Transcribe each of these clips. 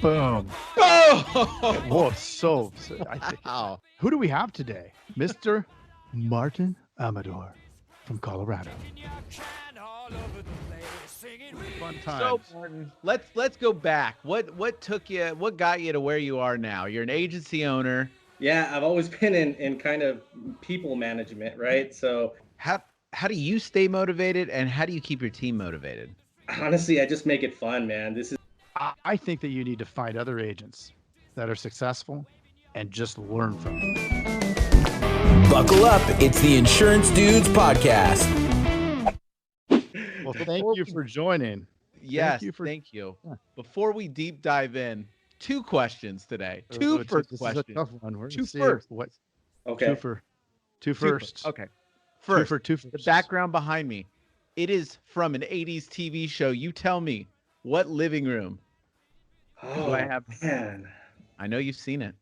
Boom. Oh! Whoa, I think, Wow. who do we have today? Mr. Martin Amador from Colorado. Fun So, times. Martin, let's go back. What got you to where you are now? You're an agency owner. Yeah, I've always been in kind of people management, right? So How do you stay motivated, and how do you keep your team motivated? honestly, I just make it fun, man. This is I think that you need to find other agents that are successful and just learn from them. Buckle up. It's the Insurance Dudes Podcast. Well, thank you for joining. Yes, thank you. Yeah. Before we deep dive in, 2 questions today. This Two is first a questions. tough one. We're Two gonna see first. What? okay. Two first. Okay. Two First, for two the firsts. background behind me. It is from an 80s TV show. You tell me, what living room? Oh, I have- man. I know you've seen it.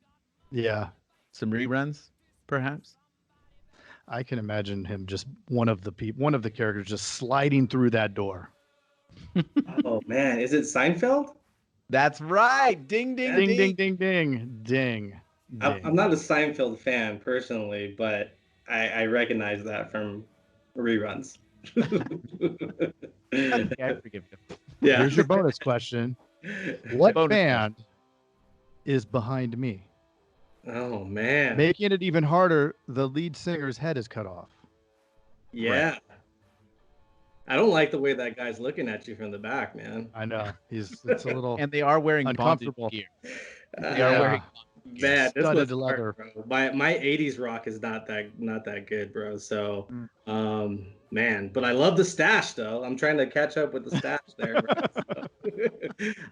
Yeah, Some reruns, perhaps? I can imagine him just one of the characters just sliding through that door. Oh man, is it Seinfeld? That's right. Ding, ding, Ding, ding. ding, ding, ding, ding. I'm not a Seinfeld fan personally, but I recognize that from reruns. Okay, I forgive you. Yeah. Here's your bonus question. What Bonus band is behind me? Oh man. Making it even harder, the lead singer's head is cut off. Yeah. I don't like the way that guy's looking at you from the back, man. I know. It's a little And they are wearing bondage Uncomfortable. gear. Uh, They are Yeah. wearing Man, this Studded was leather. hard, bro. My 80s rock is not that good, bro. So man, but I love the stash though. I'm trying to catch up with the stash there, bro.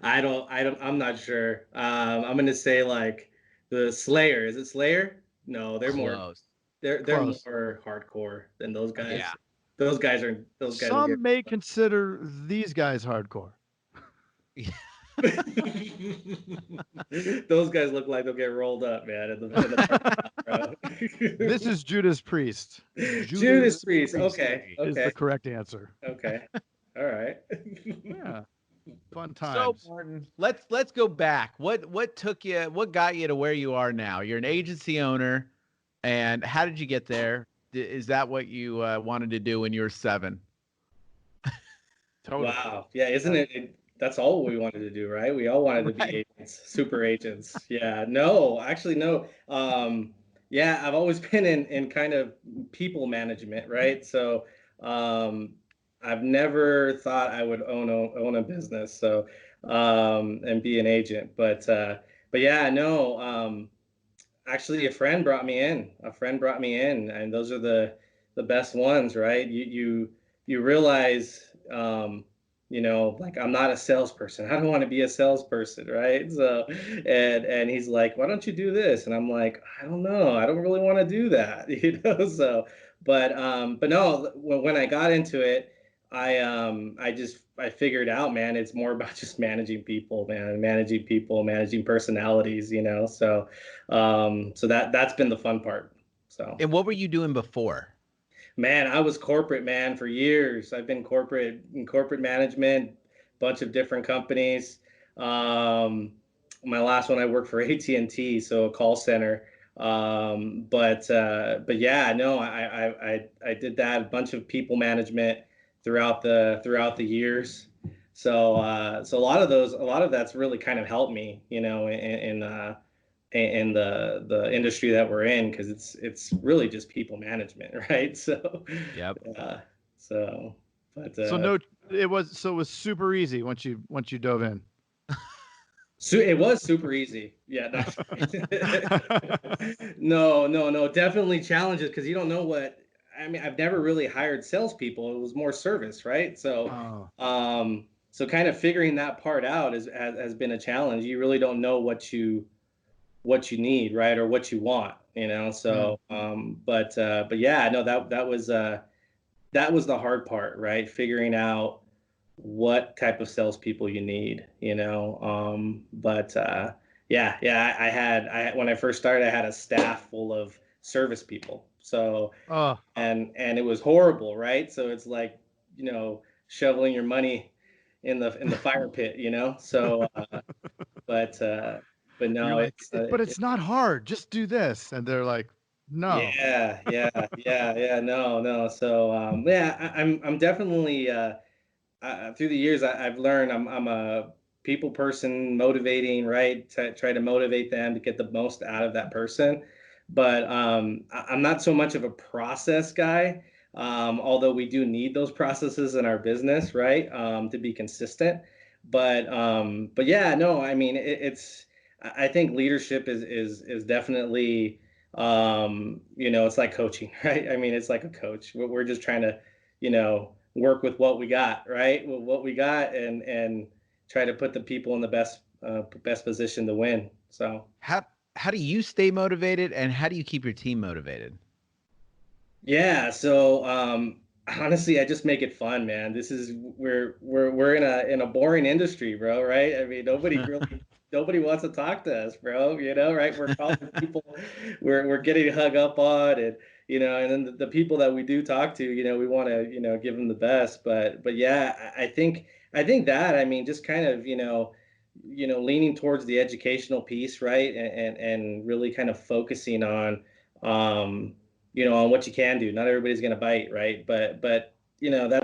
So, I'm not sure. I'm gonna say like the Slayer. Is it Slayer? No, they're clothes. they're Close. more hardcore than those guys. Yeah. Those guys are Some may consider these guys hardcore. Those guys look like they'll get rolled up, man. In the bro. This is Judas Priest. Judas Priest. Okay. Is the Okay. correct answer. Okay. All right. Yeah. Fun So, times. Martin, let's go back. What got you to where you are now? You're an agency owner, and how did you get there? Is that what you wanted to do when you were 7? Totally. Wow. Yeah. Isn't it? That's all we wanted to do, right? We all wanted to be Right. agents, super agents. Yeah. No, actually, no. Yeah, I've always been in kind of people management, right? So, I've never thought I would own a business, so and be an agent. But yeah, no. Actually, a friend brought me in. And those are the best ones, right? You realize, like I'm not a salesperson. I don't want to be a salesperson, right? So, and he's like, why don't you do this? And I'm like, I don't know. I don't really want to do that, So, but no, when I got into it, I figured out, man, it's more about just managing people, man, managing personalities, So, so that's been the fun part. So, And what were you doing before? man, I was corporate, man, for years. I've been in corporate management, bunch of different companies. My last one, I worked for AT&T, so a call center. But yeah, no, I did that, a bunch of people management throughout the years. So so a lot of that's really kind of helped me, in the industry that we're in, because it's really just people management, right? So Yep. so but it was super easy once you dove in. so it was super easy. Yeah. No, definitely challenges, because you don't know what. I mean, I've never really hired salespeople. It was more service, right? So so kind of figuring that part out has been a challenge. You really don't know what you need, right, or what you want, So but yeah, no, that was the hard part, right? Figuring out what type of salespeople you need, But yeah, I when I first started, I had a staff full of service people. So and it was horrible, right? So it's like, shoveling your money in the fire pit, you know. So, but You're no, like, but it's not hard. Just do this, and they're like, no. yeah. No. So, yeah, I'm definitely through the years I've learned I'm a people person, motivating, right? To try to motivate them to get the most out of that person. But I'm not so much of a process guy. Although we do need those processes in our business, right? To be consistent. But yeah, no, I mean it's I think leadership is definitely it's like coaching, right? I mean, it's like a coach. We're just trying to, work with what we got, right? With what we got, and try to put the people in the best position to win. So How do you stay motivated, and how do you keep your team motivated? yeah, so honestly, I just make it fun, man. This is we're in a boring industry, bro, right? I mean, nobody wants to talk to us, bro, right? We're calling people we're getting hung up on, and then the people that we do talk to, we want to, give them the best. But yeah, I think that, I mean, just kind of, leaning towards the educational piece, right? And really kind of focusing um on what you can do. Not everybody's going to bite, right? But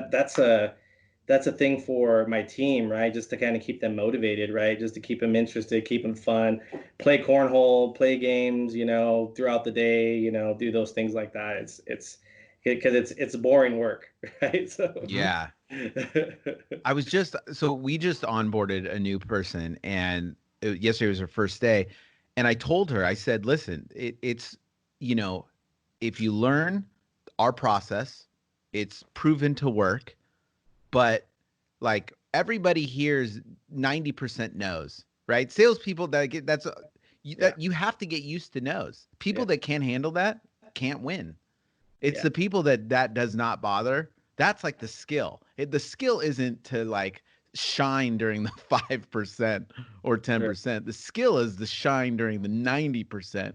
that's a thing for my team, right? Just to kind of keep them motivated, right? Just to keep them interested, keep them fun, play cornhole, play games, throughout the day, do those things like that. It's because it's boring work, right? So Yeah. We just onboarded a new person, and yesterday was her first day. And I told her, I said, listen, it's, you know, if you learn our process, it's proven to work, but like everybody hears 90% no's, right? Salespeople that you have to get used to no's. People that can't handle that can't win. It's the people that does not bother. That's like the skill. The skill isn't to like shine during the 5% or 10%. The skill is the shine during the 90%,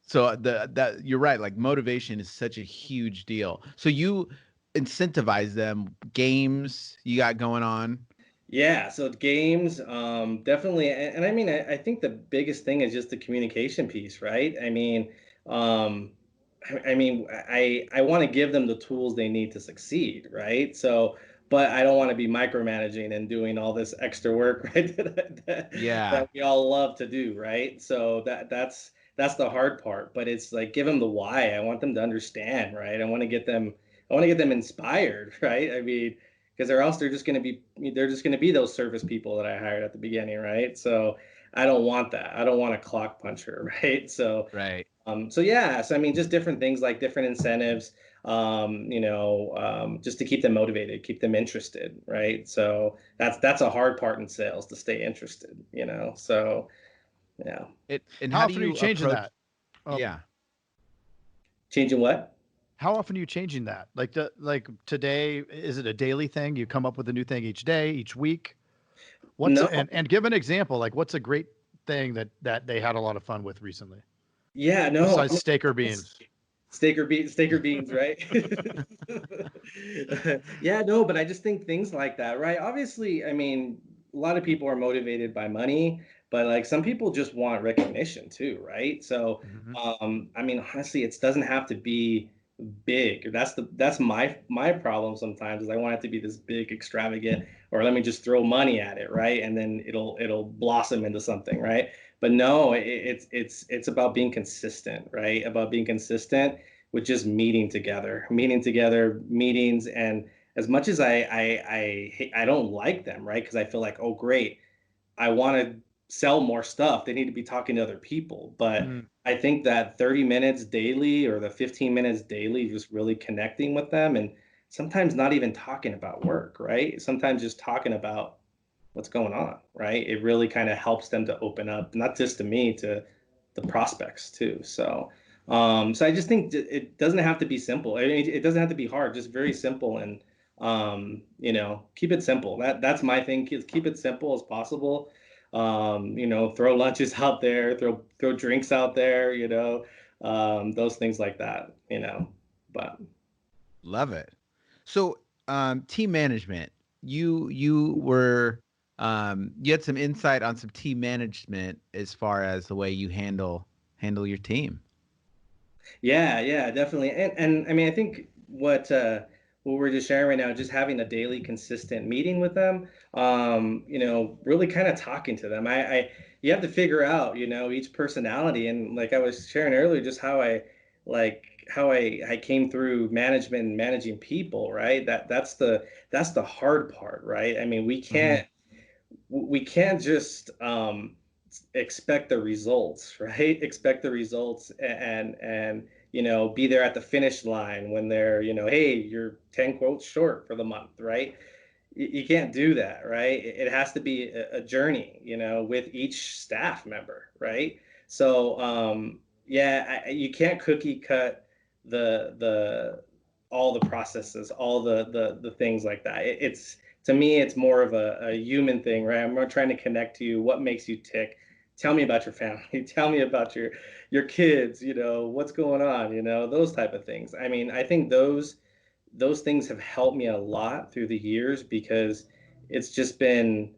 So that you're right. Like motivation is such a huge deal. So you incentivize them, games you got going on. Yeah, so games, definitely, and I mean, I think the biggest thing is just the communication piece, right? Um, I want to give them the tools they need to succeed, right? So, but I don't want to be micromanaging and doing all this extra work, right? Yeah. That we all love to do, right? So that's the hard part, but it's like give them the why. I want them to understand, right? I want to get them inspired, right? I mean, because or else they're just going to be those service people that I hired at the beginning, right? So I don't want that. I don't want a clock puncher, right? Right. So yeah, so I mean, just different things like different incentives, just to keep them motivated, keep them interested, right? So that's a hard part in sales, to stay interested. So yeah. And How how do often are you you changing approach? that? Yeah. Changing what? How often are you changing that? Like today, is it a daily thing? You come up with a new thing each day, each week? No. And give an example, like what's a great thing that they had a lot of fun with recently Yeah, no. besides steak or beans? Steak or beans, right? Yeah, no, but I just think things like that, right? Obviously, I mean, a lot of people are motivated by money, but like some people just want recognition too, right? So, Mhm. I mean, honestly, it doesn't have to be big. That's my problem sometimes is I want it to be this big, extravagant, or let me just throw money at it, right? And then it'll blossom into something, right? But no, it's about being consistent, right? About being consistent with just meeting together, meetings, and as much as I don't like them, right? Because I feel like, oh great, I want to sell more stuff. They need to be talking to other people. But Mm. I think that 30 minutes daily or the 15 minutes daily, just really connecting with them, and sometimes not even talking about work, right? Sometimes just talking about what's going on, right? It really kind of helps them to open up, not just to me, to the prospects too. So I just think it doesn't have to be simple. I mean, it doesn't have to be hard, just very simple and, keep it simple. That's my thing. Keep it simple as possible. Throw lunches out there, throw drinks out there, those things like that. But Love it. So, team management. you were you had some insight on some team management as far as the way you handle your team. Yeah, definitely. And I mean, I think what we're just sharing right now, just having a daily consistent meeting with them, really kind of talking to them. You have to figure out, each personality, and like I was sharing earlier, just how I came through management and managing people, right? That's the hard part, right? I mean, we can't just expect the results, right? Expect the results and be there at the finish line when they're, hey, you're 10 quotes short for the month, right? You can't do that, right? It has to be a journey, with each staff member, right? So yeah, you can't cookie cut the all the processes, all the things like that. It's to me, it's more of a human thing, right? I'm not trying to connect to you. What makes you tick? Tell me about your family. Tell me about your kids. What's going on. Those type of things. I mean, I think those things have helped me a lot through the years because it's just been,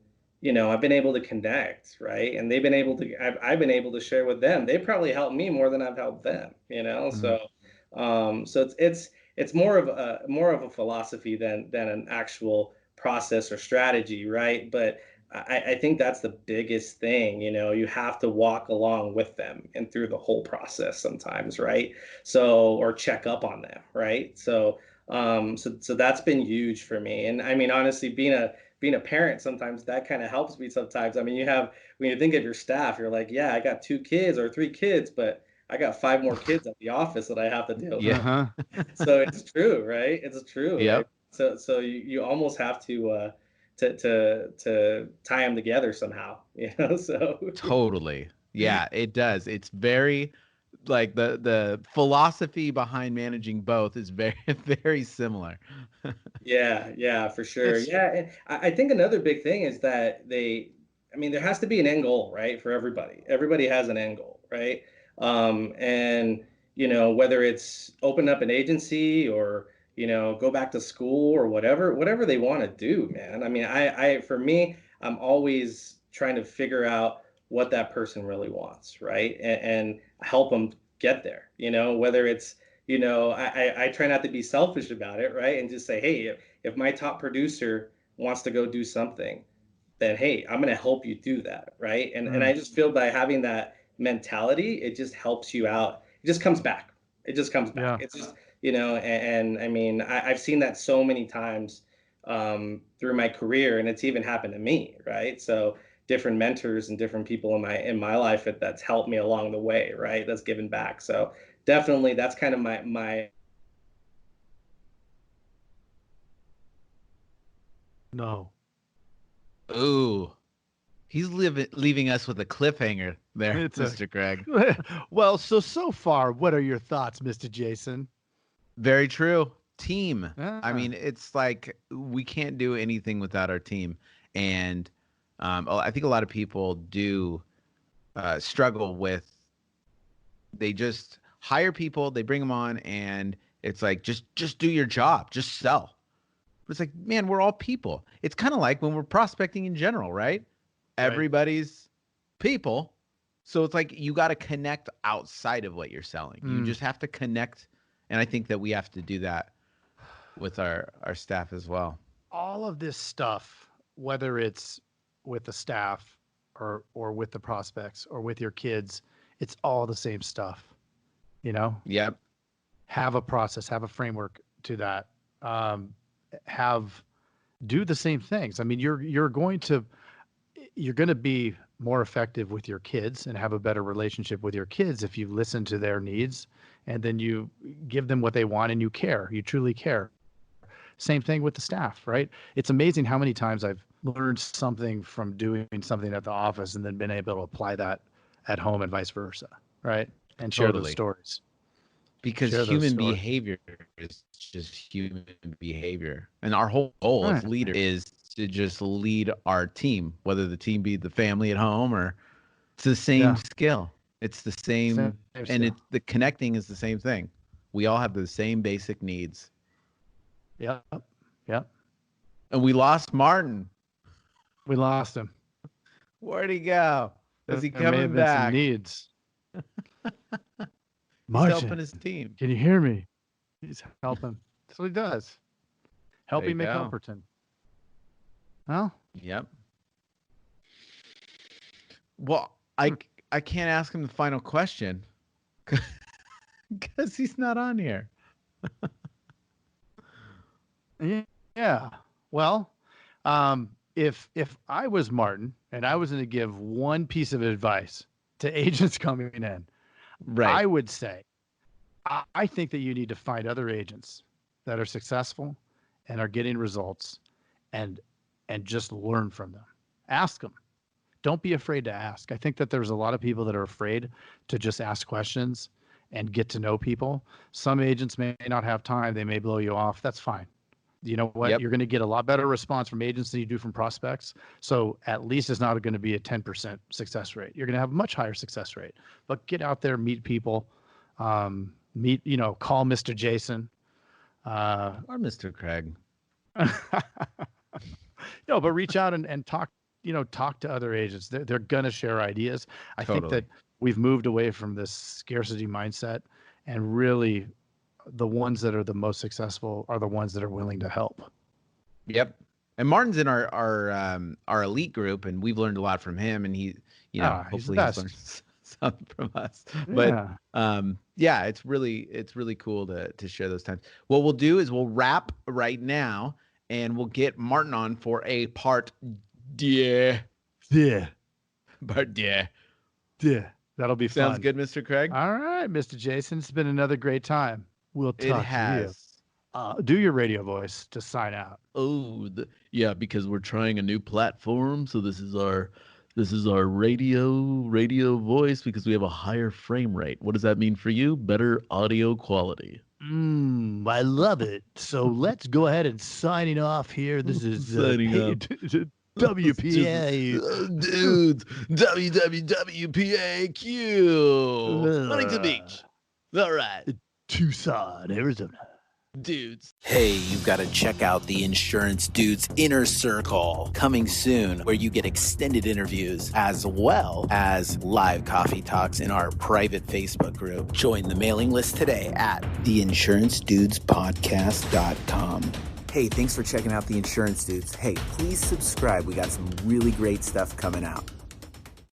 I've been able to connect, right? And they've been able to. I've been able to share with them. They probably helped me more than I've helped them. Mm. So it's more of a philosophy than an actual process or strategy, right? But I think that's the biggest thing. You have to walk along with them and through the whole process sometimes, right? So, or check up on them, right? So that's been huge for me. And I mean, honestly, being a parent, sometimes that kind of helps me sometimes. I mean, when you think of your staff, you're like, yeah, I got 2 kids or 3 kids, but I got 5 more kids at the office that I have to deal with. Yeah. So it's true, right? It's true. Yep. So you almost have to tie them together somehow, So Totally. Yeah, it does. It's very like the philosophy behind managing both is very very similar. yeah, for sure. It's Yeah, and I think another big thing is that I mean, there has to be an end goal, right, for everybody. Everybody has an end goal, right? And whether it's open up an agency or go back to school or whatever they want to do, man. I mean, for me, I'm always trying to figure out what that person really wants, right, and help them get there. Whether it's I try not to be selfish about it, right? And just say, hey, if my top producer wants to go do something, then hey, I'm going to help you do that, right? And I mm, just feel by having that mentality, it just helps you out. It just comes back. It just comes back. yeah. It's just, and I mean, I've seen that so many times through my career, and it's even happened to me, right? So different mentors and different people in my life that's helped me along the way, right? That's given back. So definitely, that's kind of my No. Ooh, he's leaving us with a cliffhanger there, It's a Mr. Greg. well, so far, what are your thoughts, Mr. Jason? Very true. Team. I Ah, mean, it's like we can't do anything without our team. And I think a lot of people do struggle with, they just hire people, they bring them on, and it's like, just do your job, just sell. But it's like, man, we're all people. It's kind of like when we're prospecting in general, right? right. Everybody's people. So it's like you got to connect outside of what you're selling. You Mm. just have to connect. And I think that we have to do that with our staff as well. All of this stuff, whether it's with the staff or with the prospects or with your kids, it's all the same stuff. You know, Yep. have a process, have a framework to that. Have do the same things. I mean, you're going to be more effective with your kids and have a better relationship with your kids if you listen to their needs and then you give them what they want and you care. You truly care. Same thing with the staff, right? It's amazing how many times I've learned something from doing something at the office and then been able to apply that at home and vice versa, right? And share those Totally. stories. Because Share those human stories. behavior is just human behavior. And our whole goal as Right. leaders is to just lead our team, whether the team be the family at home or it's the same Yeah. skill. It's the Same same, and skill. the connecting is the same thing. We all have the same basic needs. Yep. Yep. And we lost Martin. We lost him. Where'd he go? Is he There may coming have been some back? needs. He's Martin, helping his team. can you hear me? He's helping. That's what he does. Helping There you go. McHelperton. Well, Yep. Well, I can't ask him the final question because he's not on here. yeah. Well, if I was Martin and I was going to give one piece of advice to agents coming in, I would say, I think that you need to find other agents that are successful and are getting results, and just learn from them. Ask them. Don't be afraid to ask. I think that there's a lot of people that are afraid to just ask questions and get to know people. Some agents may not have time. They may blow you off. That's fine. You know what? Yep. You're going to get a lot better response from agents than you do from prospects. So at least it's not going to be a 10% success rate. You're going to have a much higher success rate. But get out there, meet people, call Mr. Jason. Or Mr. Craig. But reach out and talk, talk to other agents. They're going to share ideas. I think that we've moved away from this scarcity mindset, and really the ones that are the most successful are the ones that are willing to help. Yep. And Martin's in our elite group, and we've learned a lot from him, and he, hopefully he's learned something from us. But it's really cool to share those times. What we'll do is we'll wrap right now, and we'll get Martin on for a part deux. Yeah. Part deux. Yeah. That'll be fun. Sounds good, Mr. Craig? All right, Mr. Jason. It's been another great time. We'll talk It has. to you. Do your radio voice to sign out. Oh, because we're trying a new platform. So this is our radio voice, because we have a higher frame rate. What does that mean for you? Better audio quality. I love it. So let's go ahead and signing off here. This is Signing up. WPA. Dudes, WWWPAQ. Huntington Beach. All right. Tucson, Arizona. Dudes. Hey, you've got to check out the Insurance Dudes Inner Circle, coming soon, where you get extended interviews as well as live coffee talks in our private Facebook group. Join the mailing list today at theinsurancedudespodcast.com. Hey, thanks for checking out the Insurance Dudes. Hey, please subscribe. We got some really great stuff coming out.